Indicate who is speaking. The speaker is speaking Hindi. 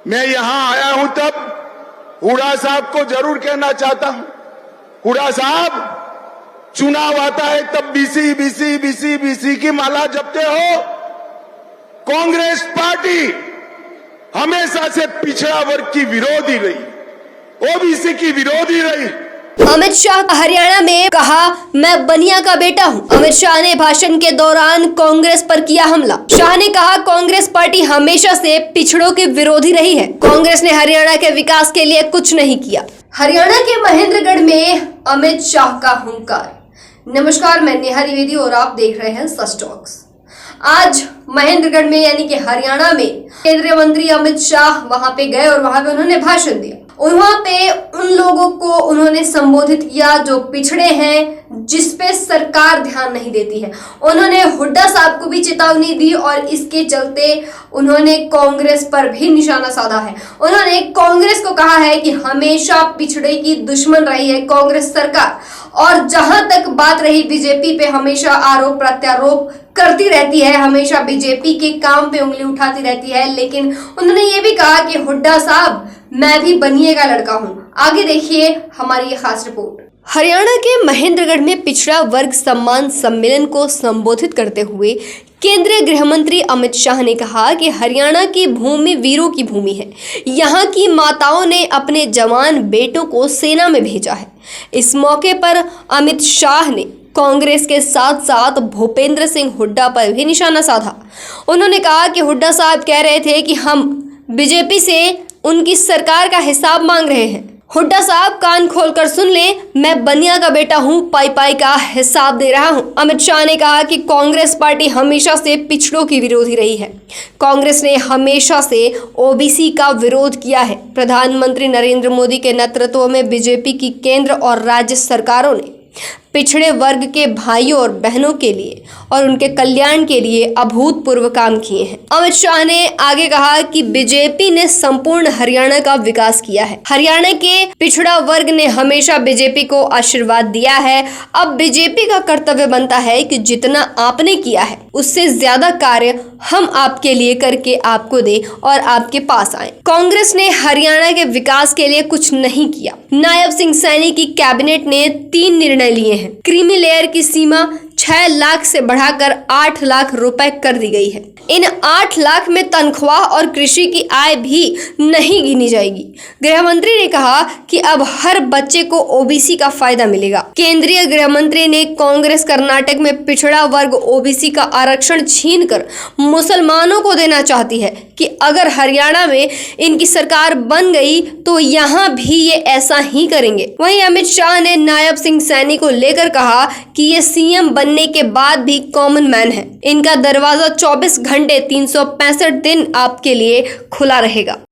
Speaker 1: मैं यहां आया हूं तब हुड्डा साहब को जरूर कहना चाहता हूं, हुड्डा साहब, चुनाव आता है तब बीसी बीसी बीसी बीसी की माला जपते हो। कांग्रेस पार्टी हमेशा से पिछड़ा वर्ग की विरोधी रही, ओबीसी की विरोधी रही।
Speaker 2: अमित शाह हरियाणा में कहा, मैं बनिया का बेटा हूं। अमित शाह ने भाषण के दौरान कांग्रेस पर किया हमला। शाह ने कहा, कांग्रेस पार्टी हमेशा से पिछड़ों के विरोधी रही है। कांग्रेस ने हरियाणा के विकास के लिए कुछ नहीं किया। हरियाणा के महेंद्रगढ़ में अमित शाह का हुंकार। नमस्कार, मैं नेहा द्विवेदी और आप देख रहे हैं सच टॉक्स। आज महेंद्रगढ़ में यानी कि हरियाणा में केंद्रीय मंत्री अमित शाह वहां पे गए और वहां पे उन्होंने भाषण दिया। वहां पे उन लोगों को उन्होंने संबोधित किया जो पिछड़े हैं, जिस पे सरकार ध्यान नहीं देती है। उन्होंने हुड्डा साहब को भी चेतावनी दी और इसके चलते उन्होंने कांग्रेस पर भी निशाना साधा है। उन्होंने कांग्रेस को कहा है कि हमेशा पिछड़े की दुश्मन रही है कांग्रेस सरकार, और जहां तक बात रही बीजेपी पे, हमेशा आरोप प्रत्यारोप करती रहती है, हमेशा बीजेपी के काम पे उंगली उठाती रहती है। लेकिन उन्होंने ये भी कहा कि हुड्डा साहब, मैं भी बनिए का लड़का हूं। आगे देखिए हमारी ये खास रिपोर्ट। हरियाणा के महेंद्रगढ़ में पिछड़ा वर्ग सम्मान सम्मेलन को संबोधित करते हुए केंद्रीय गृह मंत्री अमित शाह ने कहा कि हरियाणा की भूमि वीरों की भूमि है। यहाँ की माताओं ने अपने जवान बेटों को सेना में भेजा है। इस मौके पर अमित शाह ने कांग्रेस के साथ साथ भूपेंद्र सिंह हुड्डा पर भी निशाना साधा। उन्होंने कहा कि हुड्डा साहब कह रहे थे कि हम बीजेपी से उनकी सरकार का हिसाब मांग रहे हैं। हुड्डा साहब, कान खोलकर सुन ले, मैं बनिया का बेटा हूं, पाई पाई का हिसाब दे रहा हूं। अमित शाह ने कहा कि कांग्रेस पार्टी हमेशा से पिछड़ों की विरोधी रही है। कांग्रेस ने हमेशा से ओबीसी का विरोध किया है। प्रधानमंत्री नरेंद्र मोदी के नेतृत्व में बीजेपी की केंद्र और राज्य सरकारों ने पिछड़े वर्ग के भाइयों और बहनों के लिए और उनके कल्याण के लिए अभूतपूर्व काम किए हैं। अमित शाह ने आगे कहा कि बीजेपी ने संपूर्ण हरियाणा का विकास किया है। हरियाणा के पिछड़ा वर्ग ने हमेशा बीजेपी को आशीर्वाद दिया है। अब बीजेपी का कर्तव्य बनता है कि जितना आपने किया है उससे ज्यादा कार्य हम आपके लिए करके आपको दे और आपके पास आए। कांग्रेस ने हरियाणा के विकास के लिए कुछ नहीं किया। नायब सिंह सैनी की कैबिनेट ने 3 निर्णय लिए हैं। क्रीमी लेयर की सीमा 6 लाख से बढ़ाकर 8 लाख रुपए कर दी गई है। इन 8 लाख में तनख्वाह और कृषि की आय भी नहीं गिनी जाएगी। गृह मंत्री ने कहा कि अब हर बच्चे को ओबीसी का फायदा मिलेगा। केंद्रीय गृह मंत्री ने कांग्रेस कर्नाटक में पिछड़ा वर्ग ओबीसी का आरक्षण छीनकर मुसलमानों को देना चाहती है कि अगर हरियाणा में इनकी सरकार बन गई तो यहाँ भी ये ऐसा ही करेंगे। वहीं अमित शाह ने नायब सिंह सैनी को लेकर कहा कि ये सीएम बनने के बाद भी कॉमन मैन है। इनका दरवाजा 24 घंटे 365 दिन आपके लिए खुला रहेगा।